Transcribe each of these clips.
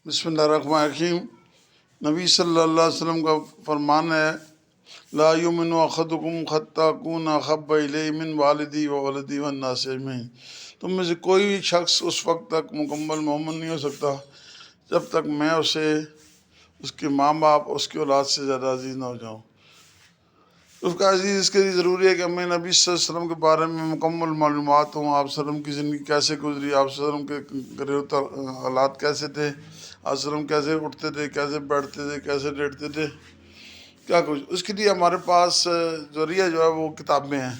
بسم اللہ الرحمن الرحیم۔ نبی صلی اللہ علیہ وسلم کا فرمان ہے، لا یؤمن احدکم حتی اکون احب الیہ من والدی و ولدی والناس اجمعین۔ تم میں سے کوئی بھی شخص اس وقت تک مکمل مومن نہیں ہو سکتا جب تک میں اسے اس کے ماں باپ اس کی اولاد سے زیادہ عزیز نہ ہو جاؤں۔ اس کا عزیز اس کے لیے ضروری ہے کہ ہمیں نبی صلی اللہ علیہ وسلم کے بارے میں مکمل معلومات ہوں، آپ صلی اللہ علیہ وسلم کی زندگی کیسے گزری، آپ صلی اللہ علیہ وسلم کے گھریلو حالات کیسے تھے، آپ صلی اللہ علیہ وسلم کیسے اٹھتے تھے، کیسے بیٹھتے تھے، کیسے لیٹتے تھے، کیا کچھ۔ اس کے لیے ہمارے پاس ذریعہ جو ہے وہ کتابیں ہیں،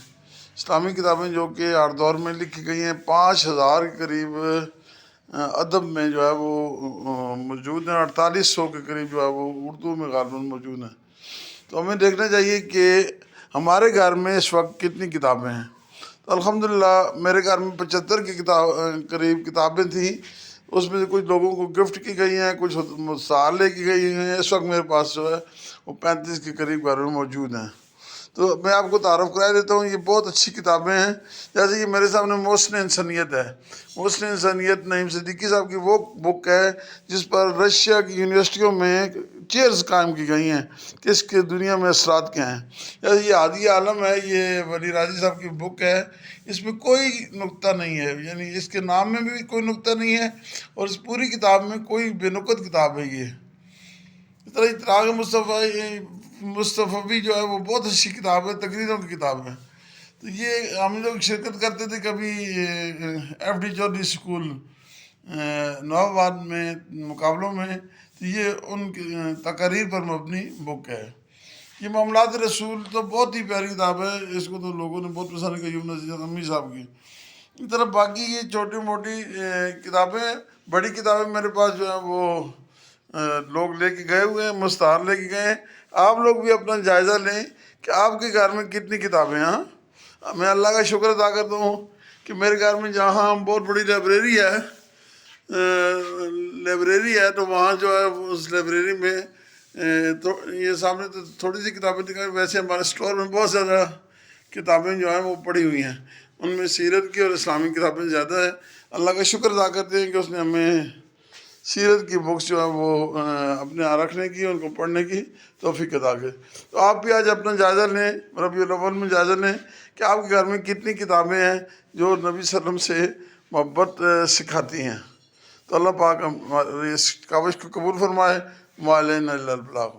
اسلامی کتابیں جو کہ ہر دور میں لکھی گئی ہیں۔ 5000 کے قریب ادب میں جو ہے وہ موجود ہیں، 4800 کے قریب جو ہے وہ اردو میں غالباً موجود ہیں۔ تو ہمیں دیکھنا چاہیے کہ ہمارے گھر میں اس وقت کتنی کتابیں ہیں۔ تو الحمدللہ میرے گھر میں 75 کی قریب کتابیں تھیں، اس میں سے کچھ لوگوں کو گفٹ کی گئی ہیں، کچھ مطالعے کی گئی ہیں۔ اس وقت میرے پاس جو ہے وہ 35 کے قریب گھر میں موجود ہیں۔ تو میں آپ کو تعارف کرا دیتا ہوں، یہ بہت اچھی کتابیں ہیں۔ جیسے کہ میرے سامنے محسن انسانیت ہے، محسن انسانیت نعیم صدیقی صاحب کی وہ بک ہے جس پر رشیا کی یونیورسٹیوں میں چیئرز قائم کی گئی ہیں کہ اس کے دنیا میں اثرات کیا ہیں۔ جیسے یہ ہادی عالم ہے، یہ ولی راضی صاحب کی بک ہے، اس میں کوئی نقطہ نہیں ہے، یعنی اس کے نام میں بھی کوئی نقطہ نہیں ہے، اور اس پوری کتاب میں کوئی بے نقط کتاب ہے۔ یہ اس طرح طراغ مصطفی جو ہے وہ بہت اچھی کتاب ہے، تقریروں کی کتاب ہے۔ تو یہ ہم لوگ شرکت کرتے تھے کبھی ایف ڈی چودھری اسکول نواب آباد میں مقابلوں میں، تو یہ ان کی تقاریر پر مبنی بک ہے۔ یہ معاملات رسول تو بہت ہی پیاری کتاب ہے، اس کو تو لوگوں نے بہت پسند کی، یمن عزیز امی صاحب کی۔ اس طرح باقی یہ چھوٹی موٹی کتابیں، بڑی کتابیں میرے پاس جو ہیں وہ لوگ لے کے گئے ہوئے ہیں، مستعار لے کے گئے ہیں۔ آپ لوگ بھی اپنا جائزہ لیں کہ آپ کے گھر میں کتنی کتابیں ہیں۔ میں اللہ کا شکر ادا کرتا ہوں کہ میرے گھر میں جہاں بہت بڑی لائبریری ہے تو وہاں جو ہے اس لائبریری میں تو یہ سامنے تو تھوڑی سی کتابیں دکھائیں، ویسے ہمارے اسٹور میں بہت زیادہ کتابیں جو ہیں وہ پڑھی ہوئی ہیں، ان میں سیرت کی اور اسلامی کتابیں زیادہ ہے۔ اللہ کا شکر ادا کرتے ہیں کہ اس نے ہمیں سیرت کی بکس جو ہے وہ اپنے یہاں رکھنے کی، ان کو پڑھنے کی توفیق عطا کرے۔ تو آپ بھی آج اپنا جائزہ لیں، ربیع الاول میں جائزہ لیں کہ آپ کے گھر میں کتنی کتابیں ہیں جو نبی صلی اللہ علیہ وسلم سے محبت سکھاتی ہیں۔ تو اللہ پاک اس کاوش کو قبول فرمائے۔ وعلینا الا البلاغ۔